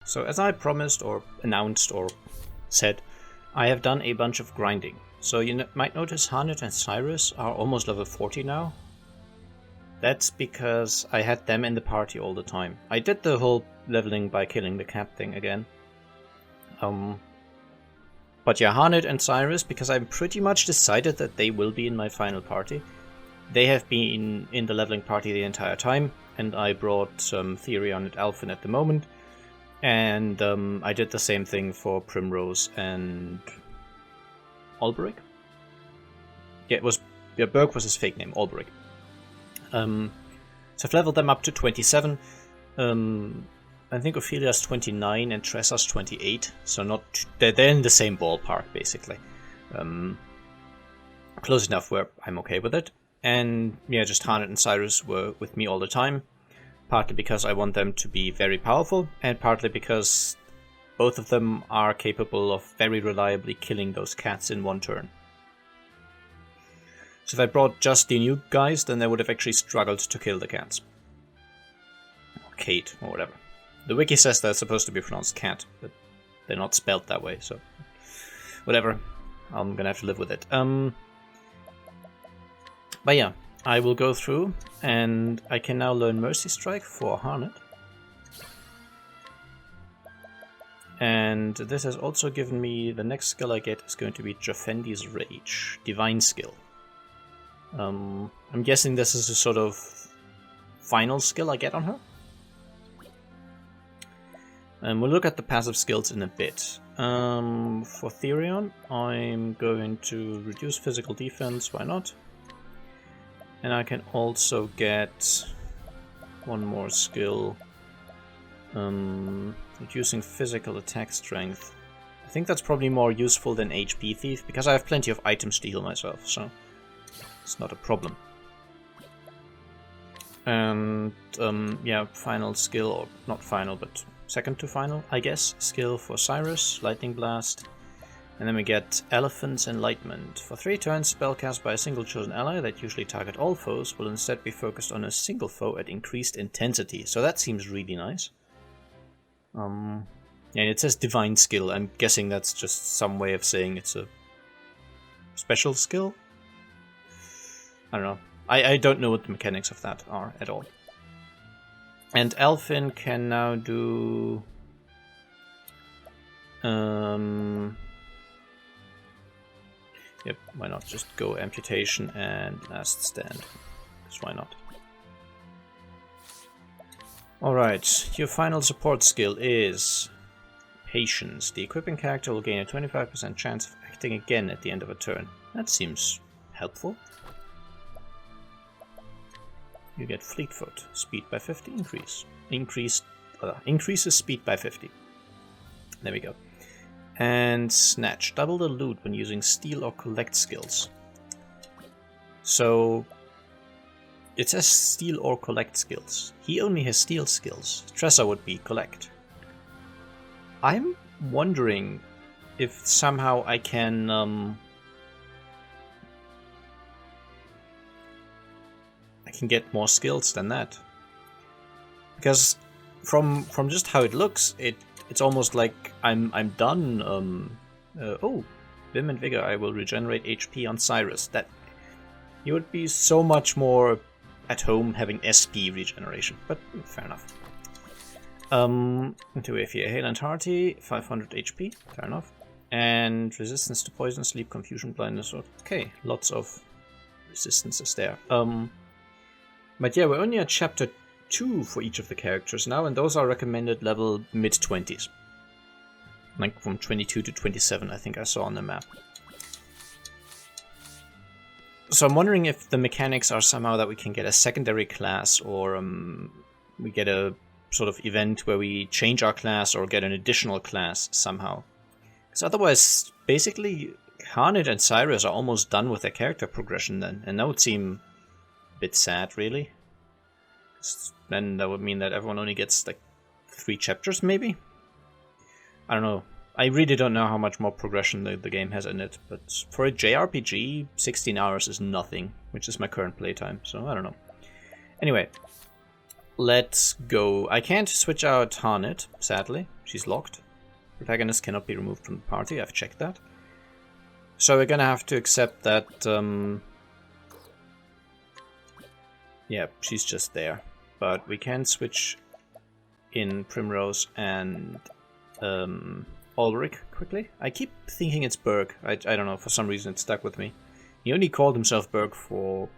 So as I promised or announced or said, I have done a bunch of grinding. So you might notice Harnett and Cyrus are almost level 40 now. That's because I had them in the party all the time. I did the whole leveling by killing the cat thing again. But yeah, Harnett and Cyrus, because I'm pretty much decided that they will be in my final party. They have been in the leveling party the entire time, and I brought Therion and Alphen at the moment. And I did the same thing for Primrose and Alberic. Yeah, Berg was his fake name, Alberic. So I've leveled them up to 27. I think Ophelia's 29 and Tressa's 28, so they're in the same ballpark basically. Close enough where I'm okay with it. And yeah, just Harnett and Cyrus were with me all the time, partly because I want them to be very powerful, and partly because both of them are capable of very reliably killing those cats in one turn. So if I brought just the new guys, then they would have actually struggled to kill the cats. Or Kate, or whatever. The wiki says they're supposed to be pronounced cat, but they're not spelled that way, so whatever. I'm gonna have to live with it. But yeah, I will go through, and I can now learn Mercy Strike for Harnett. And this has also given me, the next skill I get is going to be Jafendi's Rage, Divine Skill. I'm guessing this is a sort of final skill I get on her. And we'll look at the passive skills in a bit. For Therion, I'm going to reduce physical defense, why not? And I can also get one more skill, reducing physical attack strength. I think that's probably more useful than HP Thief, because I have plenty of items to heal myself, so it's not a problem. And yeah, final skill, or not final, but second to final, I guess, skill for Cyrus, Lightning Blast. And then we get Elephant's Enlightenment. For 3 turns, spell cast by a single chosen ally that usually target all foes will instead be focused on a single foe at increased intensity. So that seems really nice. And it says Divine Skill. I'm guessing that's just some way of saying it's a special skill? I don't know. I don't know what the mechanics of that are at all. And Alphen can now do... Yep, why not just go Amputation and Last Stand? Because why not? Alright, your final support skill is Patience. The equipping character will gain a 25% chance of acting again at the end of a turn. That seems helpful. You get Fleetfoot. Speed by 50 increases speed by 50. There we go. And Snatch. Double the loot when using Steal or Collect skills. So it says Steal or Collect skills. He only has Steal skills. Tressa would be Collect. I'm wondering if somehow I can get more skills than that. Because from just how it looks, it's almost like I'm done. Oh, Vim and Vigor. I will regenerate HP on Cyrus. That he would be so much more at home having SP regeneration. But fair enough. Into Afia, Hale and Hearty, 500 HP. Fair enough. And resistance to poison, sleep, confusion, blindness. Okay, lots of resistances there. But yeah, we're only at chapter 2 for each of the characters now, and those are recommended level mid-20s. Like from 22 to 27, I think I saw on the map. So I'm wondering if the mechanics are somehow that we can get a secondary class, or we get a sort of event where we change our class or get an additional class somehow. Because otherwise, basically, Harnett and Cyrus are almost done with their character progression then, and that would seem a bit sad, really. Then that would mean that everyone only gets like 3 chapters, maybe? I don't know. I really don't know how much more progression the game has in it, but for a JRPG, 16 hours is nothing, which is my current playtime, so I don't know. Anyway, let's go. I can't switch out Harnett, sadly. she's locked. Protagonist cannot be removed from the party, I've checked that. So we're gonna have to accept that, yeah, she's just there. But we can switch in Primrose and Ulrich quickly. I keep thinking it's Berg. I don't know, for some reason it stuck with me. He only called himself Berg for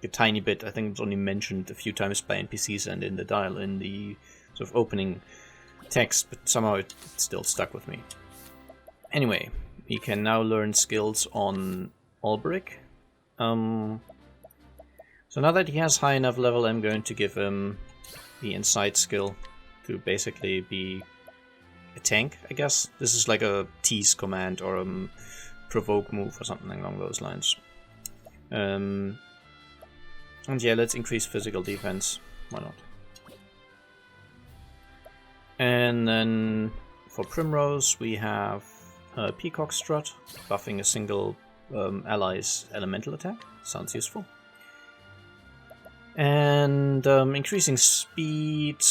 a tiny bit. I think it was only mentioned a few times by NPCs and in the sort of opening text, but somehow it still stuck with me. Anyway, we can now learn skills on Ulrich. So now that he has high enough level, I'm going to give him the Insight skill to basically be a tank, I guess. This is like a tease command or a provoke move or something along those lines. And yeah, let's increase physical defense. Why not? And then for Primrose, we have Peacock Strut, buffing a single ally's elemental attack. Sounds useful. And increasing speed.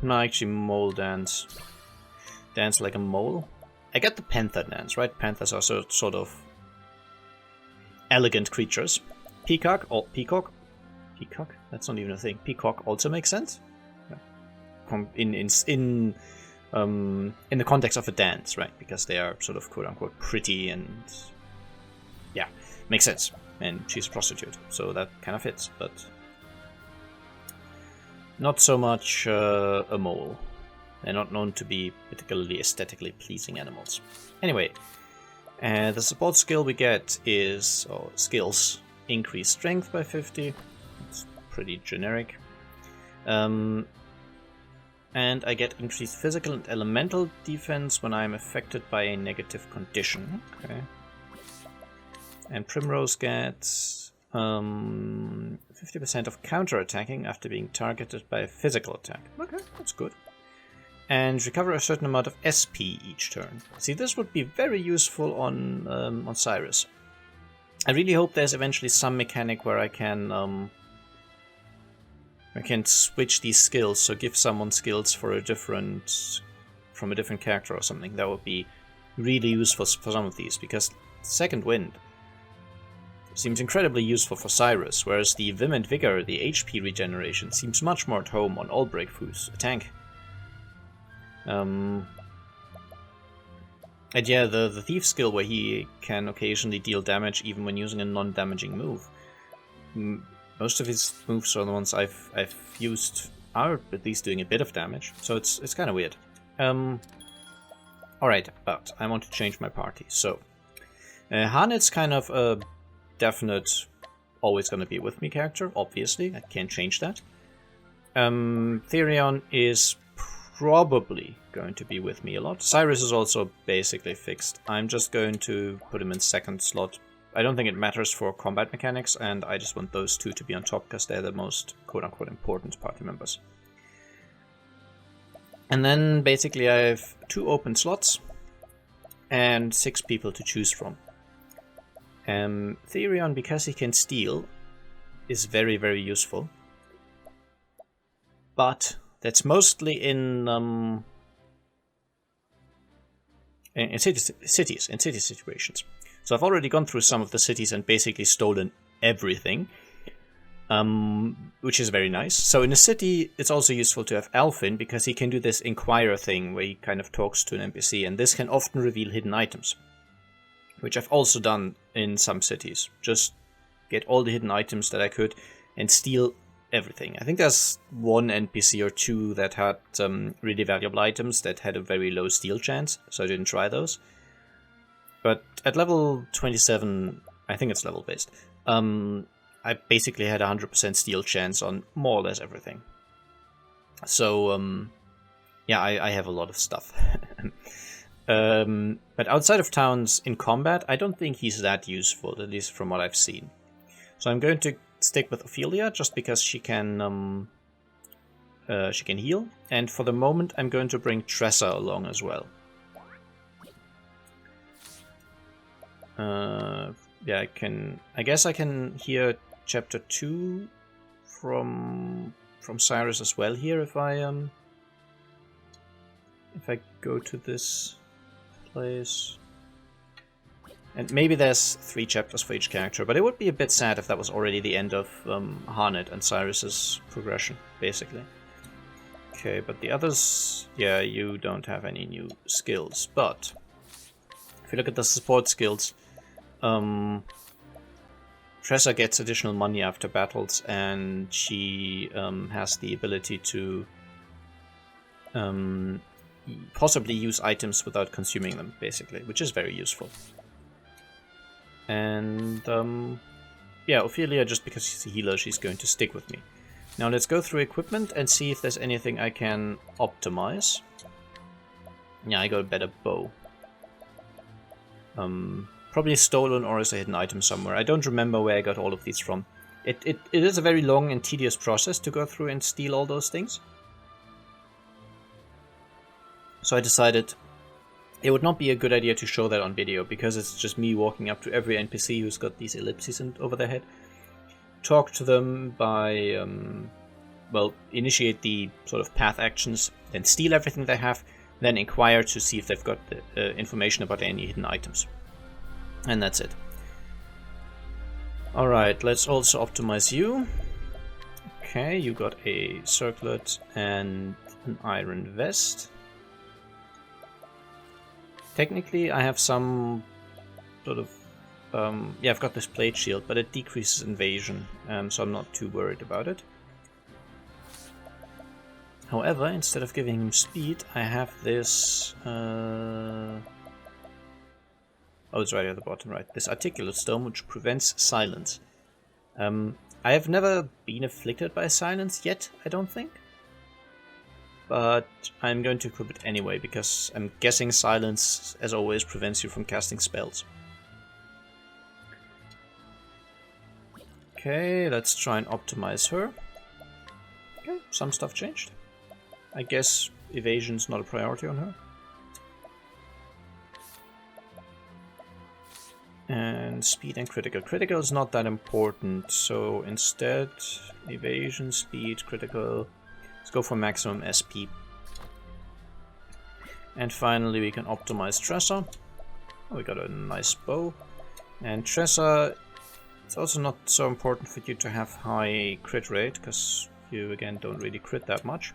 No, actually, Mole Dance. Dance like a mole. I get the Panther Dance, right? Panthers are sort of elegant creatures. Peacock? Peacock? That's not even a thing. Peacock also makes sense. In the context of a dance, right? Because they are sort of quote-unquote pretty and... yeah, makes sense. And she's a prostitute, so that kind of fits, but... not so much a mole. They're not known to be particularly aesthetically pleasing animals. Anyway, the support skill we get is... skills. Increase strength by 50. It's pretty generic. And I get increased physical and elemental defense when I am affected by a negative condition. Okay. And Primrose gets 50% of counter-attacking after being targeted by a physical attack. Okay, that's good. And recover a certain amount of SP each turn. See, this would be very useful on Cyrus. I really hope there's eventually some mechanic where I can switch these skills, so give someone skills from a different character or something. That would be really useful for some of these, because Second Wind seems incredibly useful for Cyrus, whereas the Vim and Vigor, the HP regeneration, seems much more at home on Ulbrich, who's a tank. And yeah, the Thief skill, where he can occasionally deal damage even when using a non-damaging move. Most of his moves are the ones I've used are at least doing a bit of damage, so it's kind of weird. Alright, but I want to change my party. So, Hanet's kind of a definite always going to be with me character, obviously. I can't change that. Therion is probably going to be with me a lot. Cyrus is also basically fixed. I'm just going to put him in second slot. I don't think it matters for combat mechanics, and I just want those two to be on top because they're the most quote-unquote important party members. And then basically I have 2 open slots and 6 people to choose from. Therion, because he can steal, is very, very useful. But that's mostly in city situations. So I've already gone through some of the cities and basically stolen everything, which is very nice. So in a city, it's also useful to have Alfin, because he can do this Inquirer thing where he kind of talks to an NPC, and this can often reveal hidden items, which I've also done in some cities. Just get all the hidden items that I could and steal everything. I think there's 1 NPC or 2 that had really valuable items that had a very low steal chance, so I didn't try those. But at level 27, I think it's level based, I basically had 100% steal chance on more or less everything. So, yeah, I have a lot of stuff. But outside of towns in combat, I don't think he's that useful, at least from what I've seen. So I'm going to stick with Ophelia, just because she can heal. And for the moment, I'm going to bring Tressa along as well. Yeah, I guess I can hear chapter 2 from Cyrus as well here if I if I go to this place... And maybe there's 3 chapters for each character, but it would be a bit sad if that was already the end of Harnett and Cyrus's progression, basically. Okay, but the others... Yeah, you don't have any new skills, but... If you look at the support skills... Tressa gets additional money after battles, and she has the ability to possibly use items without consuming them, basically, which is very useful. And yeah, Ophelia, just because she's a healer, she's going to stick with me. Now let's go through equipment and see if there's anything I can optimize. Yeah, I got a better bow. Probably stolen or as a hidden item somewhere. I don't remember where I got all of these from. It is a very long and tedious process to go through and steal all those things. So I decided it would not be a good idea to show that on video, because it's just me walking up to every NPC who's got these ellipses over their head. Talk to them by, well, initiate the sort of path actions, then steal everything they have, then inquire to see if they've got information about any hidden items. And that's it. Alright, let's also optimize you. Okay, you got a circlet and an iron vest. Technically, I have some sort of... yeah, I've got this plate shield, but it decreases invasion, so I'm not too worried about it. However, instead of giving him speed, I have this... oh, it's right at the bottom, right. This articulate stone, which prevents silence. I have never been afflicted by silence yet, I don't think. But I'm going to equip it anyway, because I'm guessing silence, as always, prevents you from casting spells. Okay, let's try and optimize her. Okay, some stuff changed. I guess evasion's not a priority on her. And speed and critical. Critical is not that important, so instead, evasion, speed, critical... Let's go for maximum SP. And finally we can optimize Tressa. Oh, we got a nice bow. And Tressa, it's also not so important for you to have high crit rate, because you again don't really crit that much.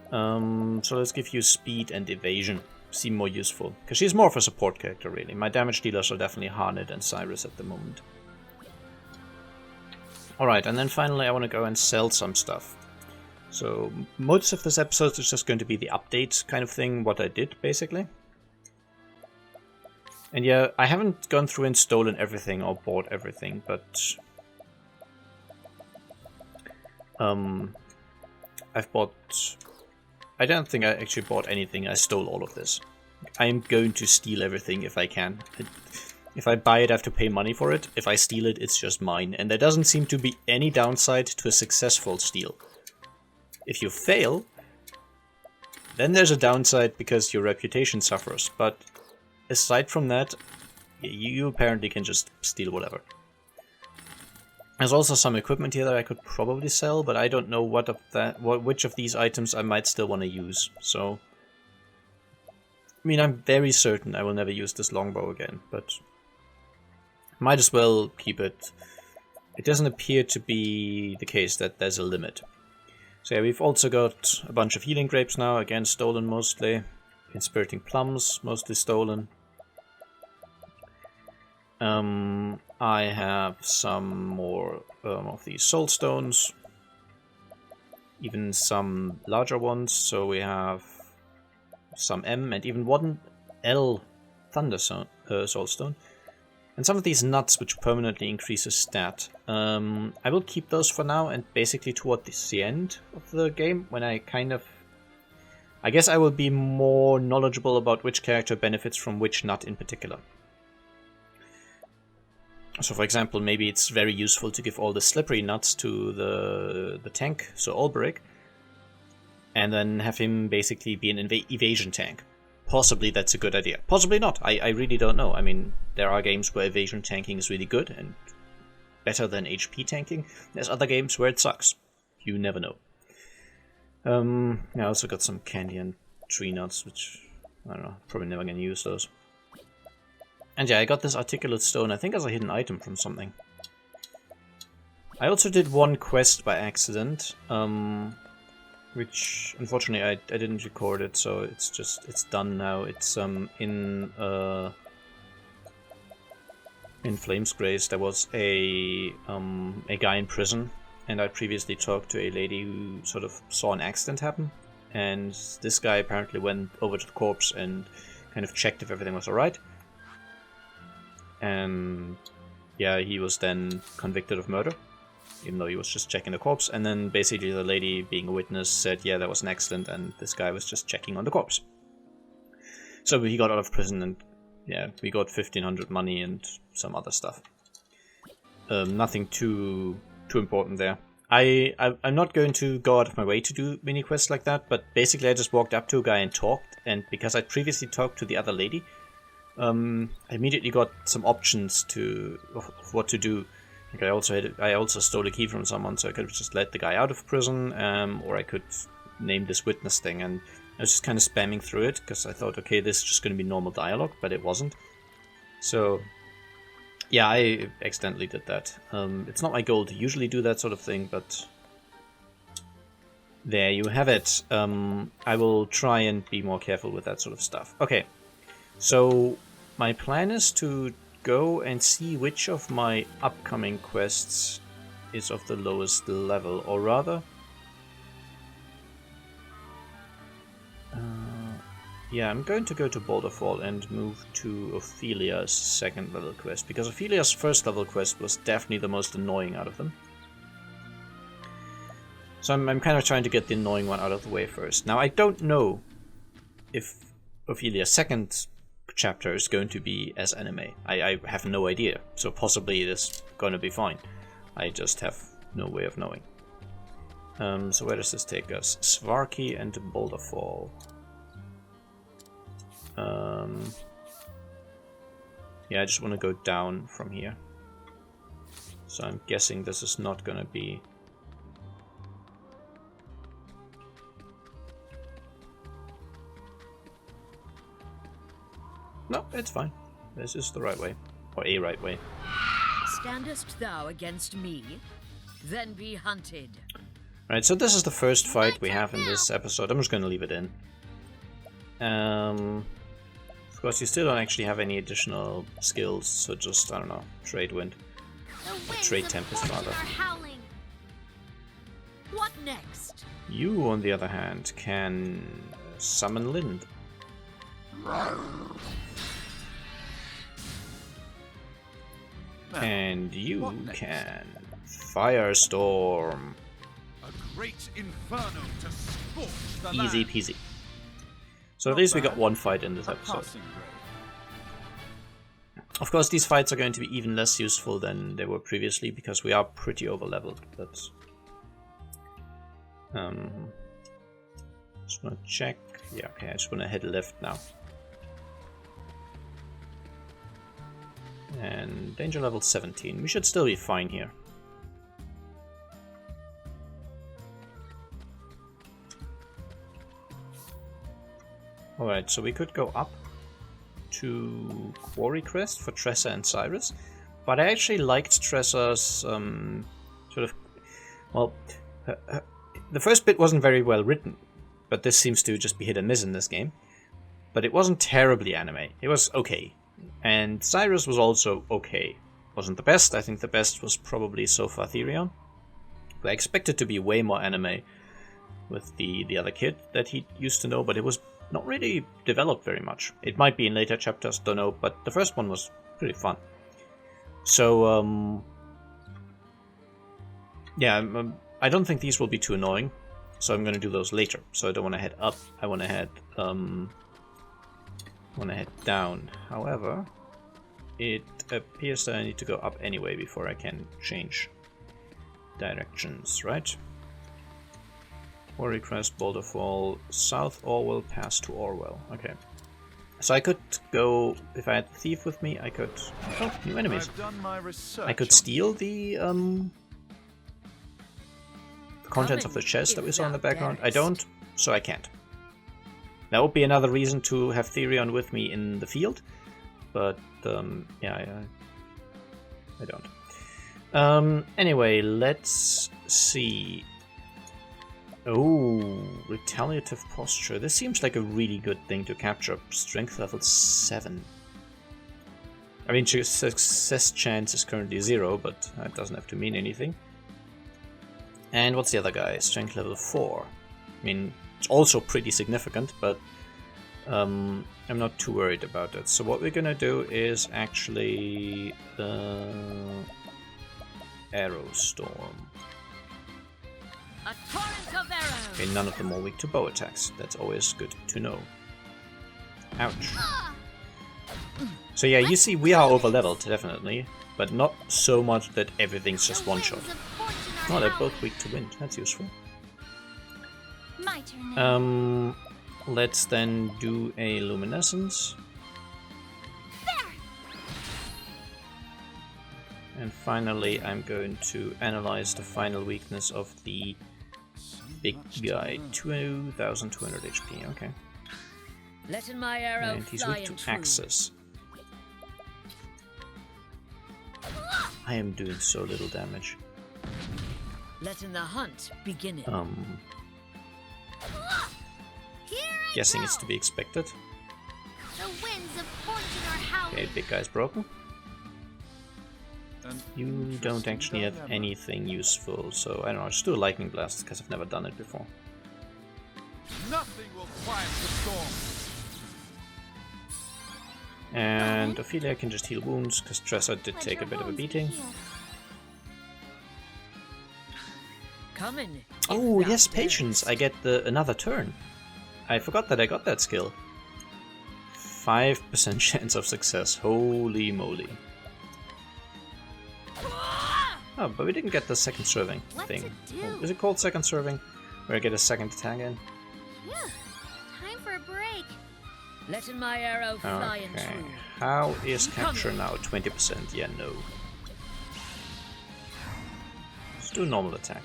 So let's give you speed and evasion. Seem more useful, because she's more of a support character really. My damage dealers are definitely Harnett and Cyrus at the moment. Alright, and then finally I want to go and sell some stuff. So most of this episode is just going to be the update kind of thing, what I did basically. And yeah, I haven't gone through and stolen everything or bought everything, but I've bought... I don't think I actually bought anything, I stole all of this. I'm going to steal everything if I can. If I buy it, I have to pay money for it. If I steal it, it's just mine. And there doesn't seem to be any downside to a successful steal. If you fail, then there's a downside because your reputation suffers. But aside from that, you apparently can just steal whatever. There's also some equipment here that I could probably sell, but I don't know which of these items I might still want to use. So, I mean, I'm very certain I will never use this longbow again, but might as well keep it. It doesn't appear to be the case that there's a limit. So yeah, we've also got a bunch of healing grapes now, again stolen mostly. Inspiriting plums, mostly stolen. I have some more of these soul stones. Even some larger ones, so we have some M and even one L thunder soul stone. And some of these nuts which permanently increases stat. I will keep those for now, and basically towards the end of the game, when I kind of... I guess I will be more knowledgeable about which character benefits from which nut in particular. So for example, maybe it's very useful to give all the slippery nuts to the tank, so Olberic, and then have him basically be an evasion tank. Possibly that's a good idea. Possibly not. I really don't know. I mean, there are games where evasion tanking is really good and better than HP tanking. There's other games where it sucks. You never know. I also got some candy and tree nuts, which, I don't know, probably never gonna use those. And yeah, I got this articulate stone, I think as a hidden item from something. I also did one quest by accident, which unfortunately I didn't record it, so it's done now. It's in Flames Grace there was a guy in prison, and I previously talked to a lady who sort of saw an accident happen, and this guy apparently went over to the corpse and kind of checked if everything was alright. And yeah, he was then convicted of murder, even though he was just checking the corpse. And then basically the lady, being a witness, said, yeah, there was an accident and this guy was just checking on the corpse. So he got out of prison, and yeah, we got 1500 money and some other stuff. Nothing too important there. I'm not going to go out of my way to do mini quests like that, but basically I just walked up to a guy and talked, and because I previously talked to the other lady, I immediately got some options of what to do. Like I also stole a key from someone, so I could have just let the guy out of prison, or I could name this witness thing. And I was just kind of spamming through it because I thought, okay, this is just going to be normal dialogue, but it wasn't. So yeah, I accidentally did that. It's not my goal to usually do that sort of thing, but there you have it. I will try and be more careful with that sort of stuff. Okay, so my plan is to go and see which of my upcoming quests is of the lowest level, or rather, yeah, I'm going to go to Boulderfall and move to Ophelia's second level quest, because Ophelia's first level quest was definitely the most annoying out of them. So I'm kind of trying to get the annoying one out of the way first. Now, I don't know if Ophelia's second chapter is going to be as anime. I have no idea, so possibly it is going to be fine. I just have no way of knowing. So where does this take us? Svarky and Boulderfall. Yeah, I just want to go down from here. So I'm guessing this is not going to be... No, it's fine. This is the right way. Or a right way. Standest thou against me? Then be hunted. Right, so this is the first fight we have in this episode. I'm just going to leave it in. Of course, you still don't actually have any additional skills, so just, I don't know, Trade Wind. Or Trade Tempest, rather. What next? You, on the other hand, can summon Lind. And you can Firestorm. A great inferno to scorch the Easy land. peasy. So at least we got one fight in this episode. Of course, these fights are going to be even less useful than they were previously, because we are pretty over-leveled, but... just wanna check... Yeah, okay, I just wanna head left now. And danger level 17. We should still be fine here. Alright, so we could go up to Quarry Crest for Tressa and Cyrus, but I actually liked Tressa's sort of... Well, the first bit wasn't very well written, but this seems to just be hit and miss in this game. But it wasn't terribly anime. It was okay. And Cyrus was also okay. Wasn't the best. I think the best was probably so far Therion. I expected to be way more anime with the other kid that he used to know, but it was not really developed very much. It might be in later chapters, don't know, but the first one was pretty fun. So, yeah, I don't think these will be too annoying, so I'm going to do those later. So I don't want to head up, I want to head down. However, it appears that I need to go up anyway before I can change directions, right? Quarry Crest, Boulderfall, South Orwell, pass to Orwell. Okay. So I could go, if I had the Thief with me, I could... Oh, new enemies. I could steal the contents of the chest that we saw in the background. I don't, so I can't. That would be another reason to have Therion with me in the field, but yeah, I don't. Anyway, let's see. Oh, retaliative posture. This seems like a really good thing to capture. Strength level 7. I mean, success chance is currently 0, but that doesn't have to mean anything. And what's the other guy? Strength level 4. I mean, it's also pretty significant, but I'm not too worried about it. So what we're gonna do is actually Arrow Storm. A torrent of arrows. Okay, none of them are weak to bow attacks. That's always good to know. Ouch. So yeah, you see we are over leveled, definitely, but not so much that everything's just one shot. Oh, they're both weak to wind. That's useful. My turn now. Let's then do a luminescence. There. And finally, I'm going to analyze the final weakness of the big guy. 2,200 HP. Okay. Letting my arrow And he's fly weak and to true. axes. I am doing so little damage. Letting the hunt begin. Here I Guessing go. it's to be expected. The winds of fortune are howling. Okay, big guy's broken. An You don't interesting actually have dilemma. anything useful, so I don't know, just do a lightning blast because I've never done it before. Nothing will quiet the storm. And Ophelia can just heal wounds because Tressa did Let take a your bit of a wounds be beating. healed. Coming. Oh if thou yes, patience! darest. I get another turn. I forgot that I got that skill. 5% chance of success. Holy moly. Oh, but we didn't get the second serving What's thing. it do? Oh, is it called second serving? Where I get a second attack in? Phew. Time for a break. Letting my arrow fly and Okay. true. How is capture now? 20%? Yeah, no. Let's do a normal attack.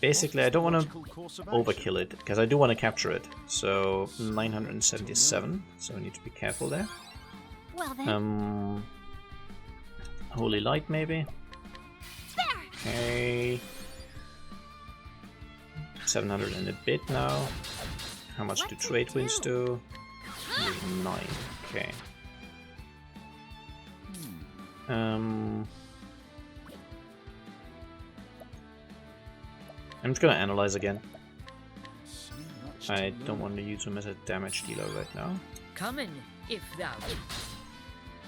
Basically, I don't want to Logical course of action. overkill it, because I do want to capture it. So, 977, so I need to be careful there. Well then. Holy Light, maybe? There. Okay. 700 and a bit now. How much do What's it trade winds do? do? 9. Okay. I'm just gonna analyze again. So much I to don't learn. want to use him as a damage dealer right now. Coming if thou.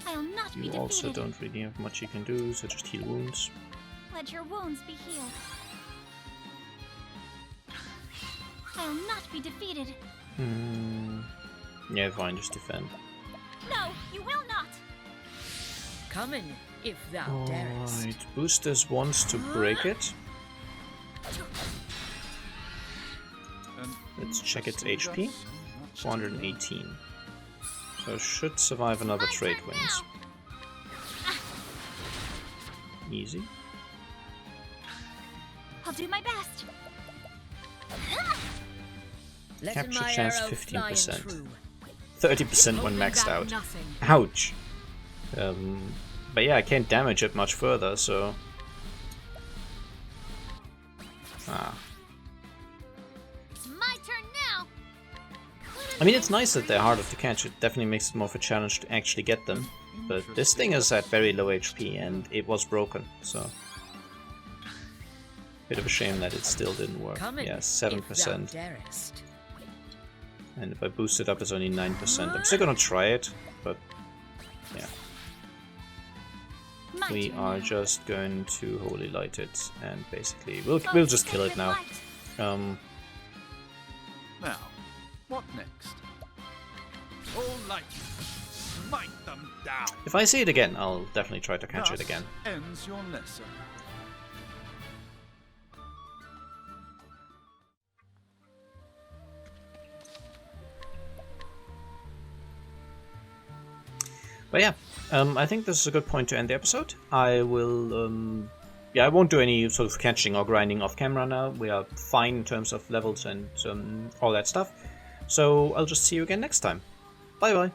I'll not be You also defeated. don't really have much you can do, so just heal wounds. Let your wounds be healed. I'll not be defeated. Yeah, fine, just defend. No, you will not. Coming if thou darest. Alright, boosters wants to break it. An Let's check its interesting HP. dilemma. So much to learn. 418. So should survive another My trade turn wins. Easy. I'll do my best. Letting Capture my chance arrow fly and 15%. true. 30% when Holding maxed back out. Nothing. Ouch! But yeah, I can't damage it much further, so... Ah. It's my turn now. I mean, it's nice that they're harder to catch. It definitely makes it more of a challenge to actually get them. But this thing is at very low HP, and it was broken, so... Bit of a shame that it still didn't work. Coming Yeah, if 7%. thou darest. And if I boost it up, it's only 9%. I'm still gonna try it, but... Yeah. My We turn are now. just going to Holy Light it, and basically... We'll just kill it now. Now, what next? All light, smite them down. If I see it again, I'll definitely try to catch it Thus again. ends your lesson. But yeah, I think this is a good point to end the episode. I will yeah, I won't do any sort of catching or grinding off camera now. We are fine in terms of levels and all that stuff. So I'll just see you again next time. Bye bye.